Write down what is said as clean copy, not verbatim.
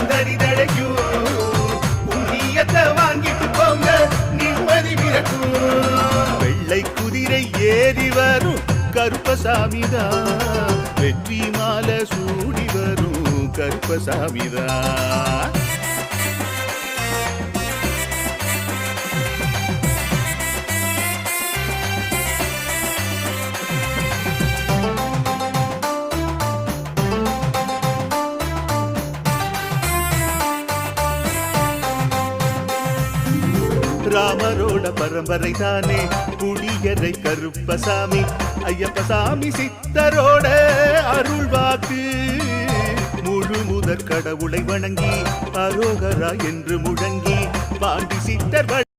தரிதழைக்கும் புண்ணியத்தை வாங்கிட்டு போங்க நிம்மதி பிறக்கும் வெள்ளை குதிரை ஏறி வரும் கருப்பசாமிதான் வெற்றி மாலை சூடி வரும் கருப்பசாமிதான் ராமரோட பரம்பரை தானே புடியரை கருப்பசாமி ஐயப்பசாமி சித்தரோட அருள்வாக்கு முழு முதற் கடவுளை வணங்கி அரோகரா என்று முழங்கி பாண்டி சித்தர்